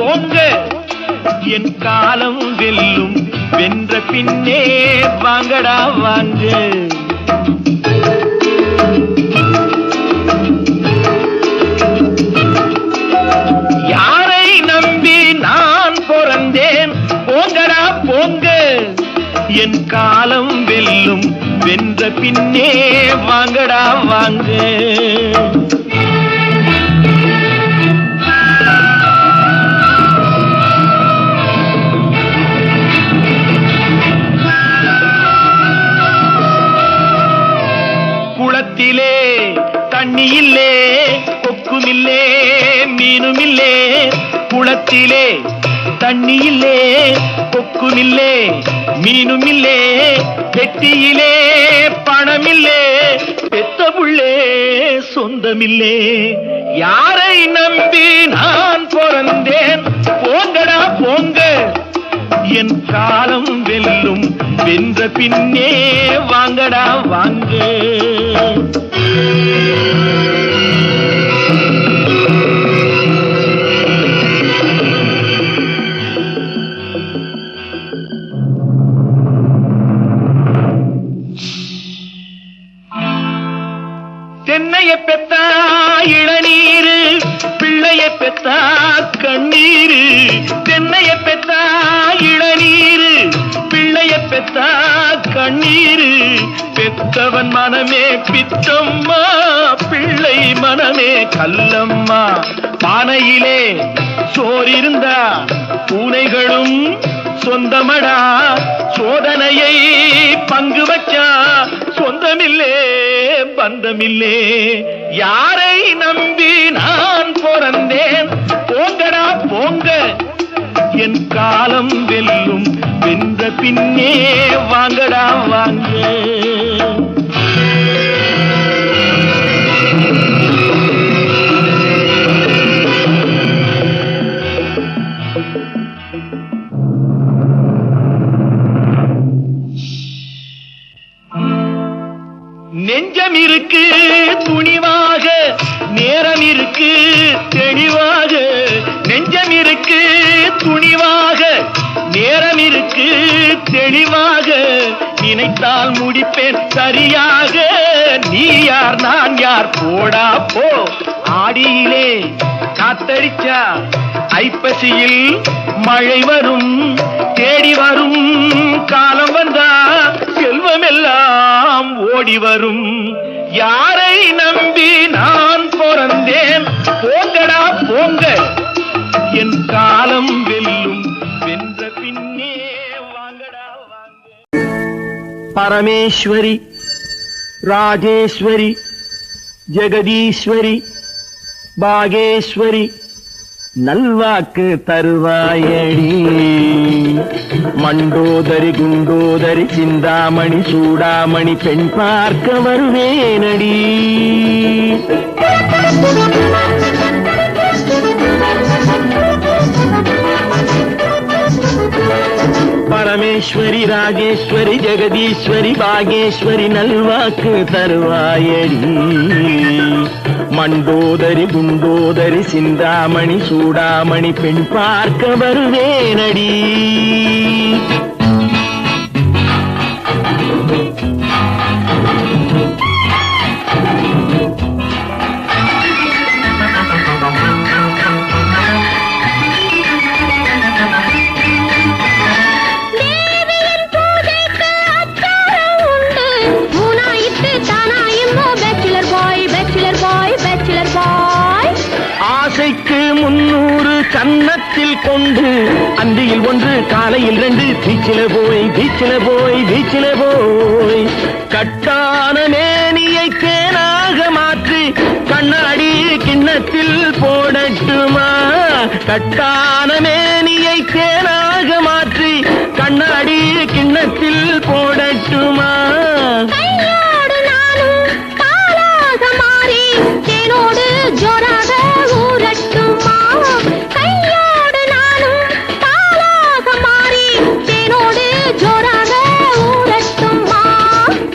போங்க என் காலம் வெல்லும் வென்ற பின்னே வாங்கடா வாங்க யாரை நம்பி நான் பிறந்தேன் போங்கடா போங்க என் காலம் வெல்லும் வென்ற பின்னே வாங்கடா வாங்க குளத்திலே தண்ணியில்லே கொக்குமில்லே மீனுமில்லே குளத்திலே தண்ணியில்லே கொக்குமில்லே மீனுமில்லே பெட்டியிலே பணமில்லே பெத்த புள்ளே சொந்தமில்லே யாரை நம்பி நான் பிறந்தேன் போங்கடா போங்க என் காலம் வெல்லும் வென்ற பின்னே வாங்கடா வாங்க தென்னைய பெத்தா இளநீரு பிள்ளைய பெத்தா கண்ணீரு தென்னைய பெத்தா இளநீரு பிள்ளைய பெத்தா கண்ணீரு பெத்தவன் மனமே பித்தம்மா பிள்ளை மனமே கல்லம்மா பானையிலே சோறிருந்தா பூனைகளும் சொந்தமடா சோதனையை பங்கு வச்சா சொந்தமில்லே பந்தமில்லே யாரை நம்பி நான் பிறந்தேன் போங்கடா போங்க என் காலம் வெல்லும் வென்ற பின்னே வாங்கடா வாங்க நெஞ்சம் இருக்கு துணிவாக நேரம் இருக்கு தெளிவாக நெஞ்சம் இருக்கு துணிவாக நேரம் இருக்கு தெளிவாக நினைத்தால் முடிப்பேன் சரியாக நீ யார் நான் யார் போடா போ ஆடியிலே காத்தடிச்சா ஐப்பசியில் மழை வரும் தேடி வரும் காலம் வந்தா செல்வம் எல்லாம் ஓடி வரும் யாரை நம்பி நான் பிறந்தேன் போங்கடா போங்க என் காலம் வெல்லும் வென்ற பின்னே வாங்கடா வாங்க பரமேஸ்வரி ராஜேஸ்வரி ஜெகதீஸ்வரி பாகேஸ்வரி நல்வாக்கு தருவாயடி மண்டோதரி குண்டோதரி சிந்தாமணி சூடாமணி பெண் பார்க்க வருவேனடி பரமேஸ்வரி ராஜேஸ்வரி ஜெகதீஸ்வரி பாகேஸ்வரி நல்வாக்கு தருவாயடி மண்டோதரி குண்டோதரி சிந்தாமணி சூடாமணி பெண் பார்க்க வருவேனடி ஆசைக்கு 300 கன்னத்தில் கொண்டு அந்தியில் 1 காலையில் 2 பீச்சில போய் கட்டான மேனியை தேனாக மாற்றி கண்ணாடி கிண்ணத்தில் போடட்டுமா கட்டான மேனியை தேனாக மாற்றி கண்ணாடி கிண்ணத்தில் போடட்டுமா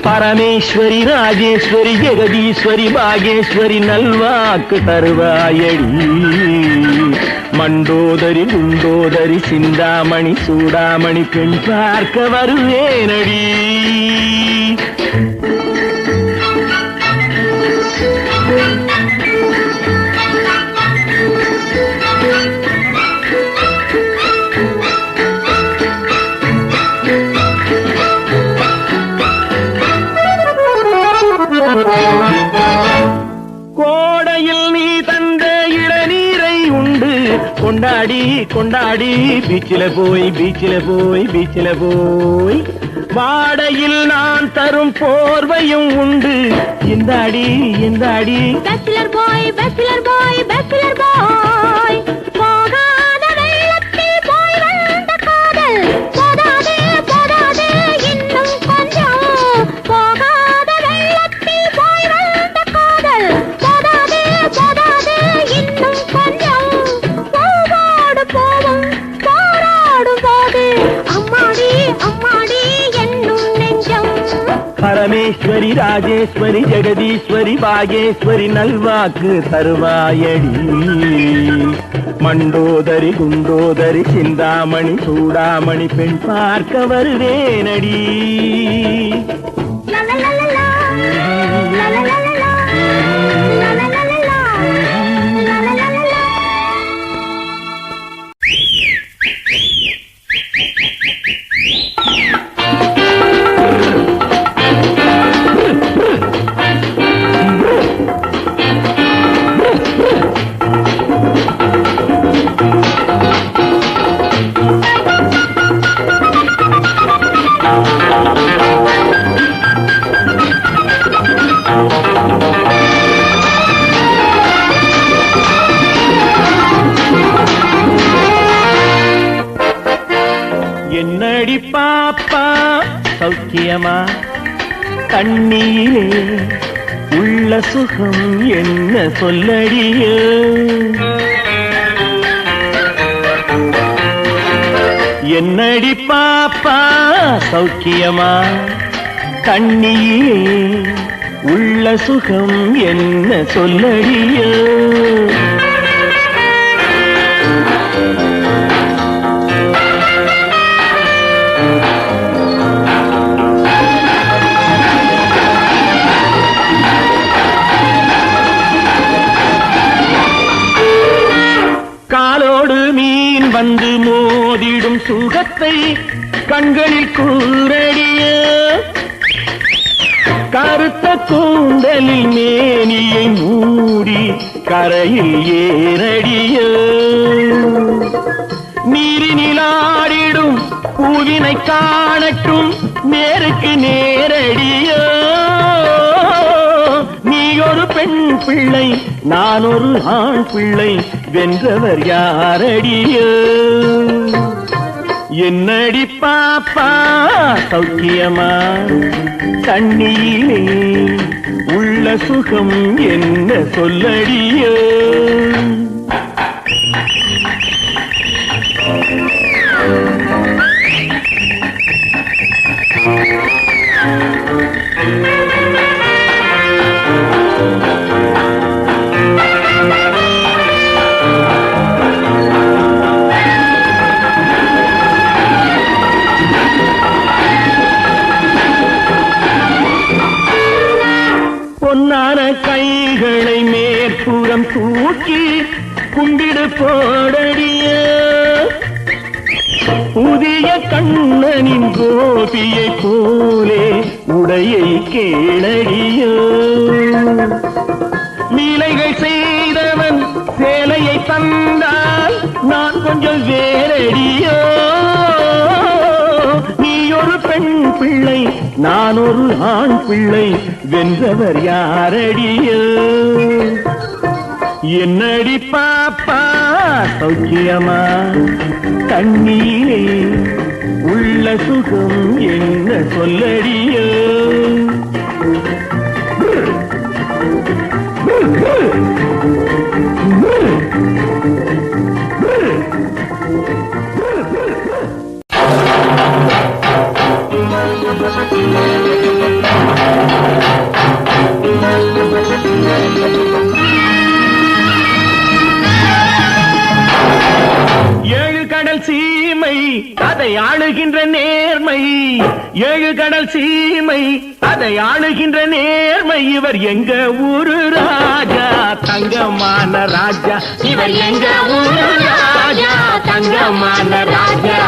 பரமேஸ்வரி ராஜேஸ்வரி ஜெகதீஸ்வரி பாகேஸ்வரி நல்வாக்கு தருவாயடி மண்டோதரி குண்டோதரி சிந்தாமணி சூடாமணி பெண் பார்க்க வருவேனடி. கோடையில் நீ தந்த இளநீரை உண்டு கொண்டாடி கொண்டாடி பீச்சில போய் பீச்சில போய் பீச்சில போய் வாடையில் நான் தரும் போர்வையும் உண்டு இந்தாடி இந்தாடி. Bachelor boy bachelor boy bachelor boy போகாத வெள்ளத்தில் போய் வந்த காதல் போதாதே போதாதே இன்னும் கொஞ்சம். போகாத வெள்ளத்தில் போய் வந்த காதல் போதாதே போதாதே இன்னும் கொஞ்சம். போவோடு போவோம் போராடும் போது அம்மாடி அம்மாடி என்னும் நெஞ்சம். பரமேஸ்வரி ராஜேஸ்வரி ஜெகதீஸ்வரி பாகேஸ்வரி நல்வாக்கு தருவாயடி. மண்டோதரி குண்டோதரி சிந்தாமணி சூடாமணி பெண் பார்க்க வருவேனடி. என்னடி பாப்பா சௌக்கியமா தண்ணீரே உள்ள சுகம் என்ன சொல்லடிய. என்னடி பாப்பா சௌக்கியமா தண்ணீரே உள்ள சுகம் என்ன சொல்லடிய. காலோடு மீன் வந்து மோதிடும் சுகத்தை கண்களில் கூரடிய. கருத்த கூந்தலில் மேனியை மூடி கரையில் ஏறடிய. நீரினிலாடிடும் பூவினை காணட்டும் நேருக்கு நேரடிய. நீ ஒரு பெண் பிள்ளை நான் ஒரு ஆண் பிள்ளை வென்றவர் யாரடிய. என்னடி பாப்பா சௌக்கியமா தண்ணீரே உள்ள சுகம் என்ன சொல்லடிய. பொன்னான கைகளை மேற்புறம் தூக்கி கும்பிடு போடடிய. புதிய கண்ணனின் கோபியை போலே உடையை கேளடிய. லீலைகள் செய்தவன் சேலையை தந்தால் நான் கொஞ்சம் வேறடியோ. நீ ஒரு பெண் பிள்ளை நான் ஒரு ஆண் பிள்ளை வென்றவர் யாரடியோ. என்னடி பாப்பா சௌக்கியமா கண்ணீரே உள்ள சுகம் என்ன சொல்லடியோ. அதை ஆளுகின்ற நேர்மை, ஏழு கடல் சீமை அதை ஆளுகின்ற நேர்மை. இவர் எங்க ஊரு ராஜா, தங்கமான ராஜா. இவர் எங்க ஊரு ராஜா, தங்கமான ராஜா.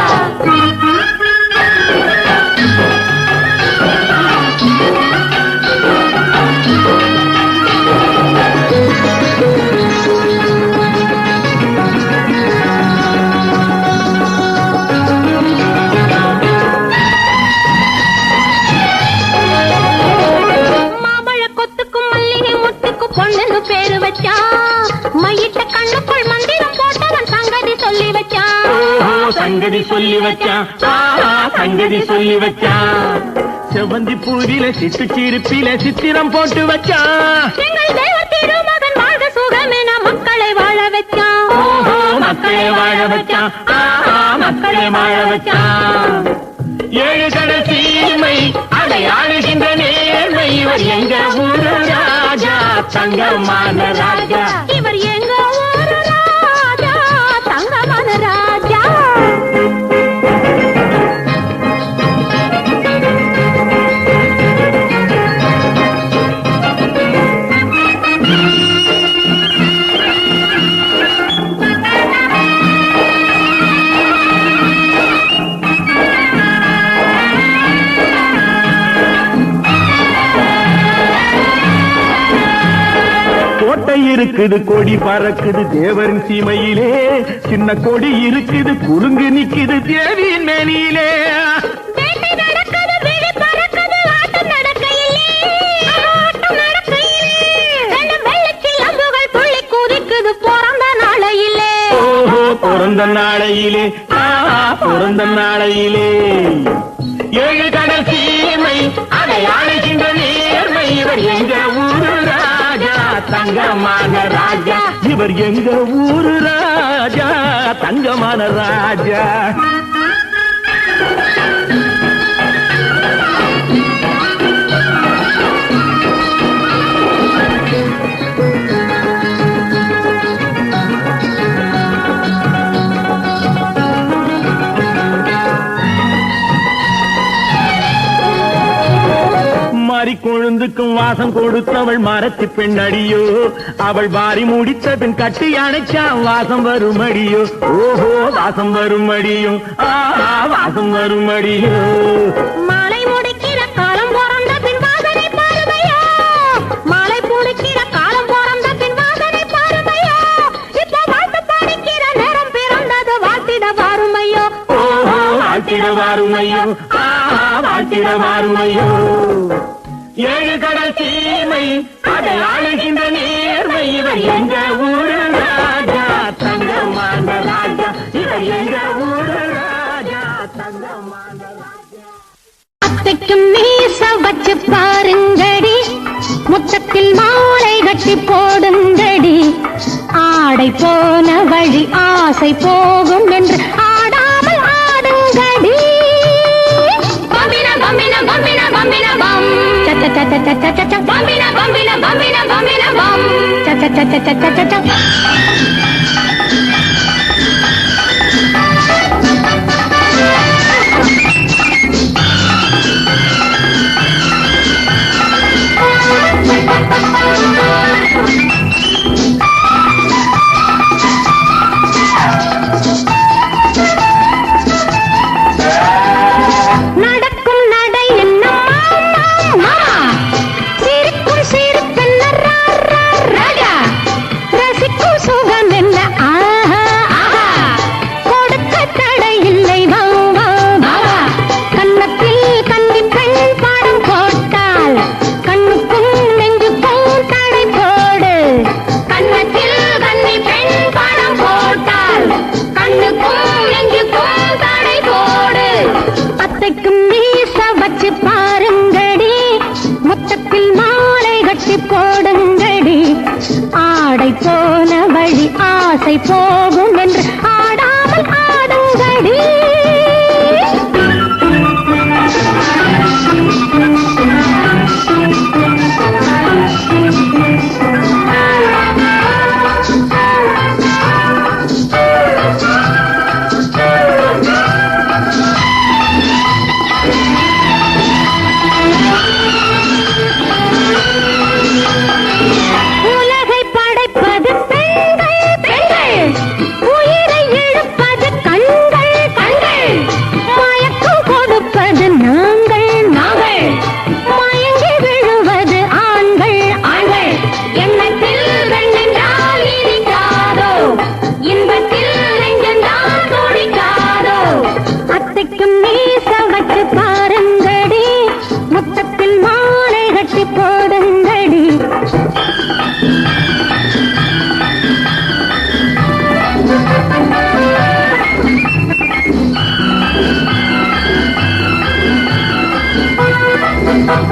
பொண்ணுன்னு பேரு வச்சா, மையிட்ட கண்ணுக்குள் மந்திரம் போட்டவன் சங்கதி சொல்லி வச்சான். சங்கதி சொல்லி வச்சான், சங்கதி சொல்லி வச்சான். செவந்தி பூவில சிட்டு சிரிப்பில சித்திரம் போட்டு வச்சான். எங்கள் தேவ திருமகன் வாழ்க சுகமென மக்களை வாழ வச்சான். மக்களை வாழ வச்சான், மக்களை வாழ வச்சான். ஏழு கடல் சீமை அதை ஆளுகின்ற நேர்மை. இவர் எங்க ஊரு ராஜா, தங்கமான ராஜா. இவர் எங்க ஊரு ராஜா, தங்கமான ராஜா. இருக்குது கொடி பறக்குது தேவரின் சீமையிலே, சின்ன கொடி இருக்குது குலுங்கு நிக்குது தேவியின் மேனியிலே. பிறந்த நாளையிலே, பிறந்த நாளையிலே. ஏழு கடல் சீமை அதை ஆளுகின்ற நேர்மை. இவர் எங்க ஊரு ராஜா, தங்கமான ராஜா. இவர் எங்க ஊரு ராஜா, தங்கமான ராஜா. கொழுந்துக்கும் வாசம் கொடுத்தவள் மரத்து பெண்ணடியோ, அவள் வாரி முடித்த பின் கட்டி அணைச்சா வாசம் வருமடியோ. ஓஹோ வாசம் வருமடியோ, வாசம் வருமடியோ. மாலை முடிக்கிற காலம் பிறந்த பின் வாசனை பாருமையோ, மாலை முடிக்கிற காலம் பிறந்த பின் வாசனை பாருமையோ. இப்போ வாழ்த்து படிக்கிற நேரம் பிறந்தது வாழ்த்திட வாருமையோ. ஓஹோ வாழ்த்திட வாருமையோ, வாழ்த்திட வாருமையோ. ஏழு கடல் சீமை அதை ஆளுகின்ற நேர்மை. இவர் எங்க ஊரு ராஜா, தங்கமான ராஜா. இவர் எங்க ஊரு ராஜா, தங்கமான ராஜா. அத்தைக்கும் மீச வச்சு பாருங்கடி, முத்தத்தில் மாலை கட்டி போடுங்கடி. ஆடை போன வழி ஆசை போகும் என்று ஆடாமல் ஆடுங்கடி. பம்பின பம்பின பம்பின பம்பின பம், cha cha cha cha cha cha cha, bambina bambina bambina bambina bam, cha cha cha cha cha cha cha. போன வழி ஆசை போகும் என்று ஆடாமல் ஆடுங்கடி.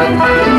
ஆ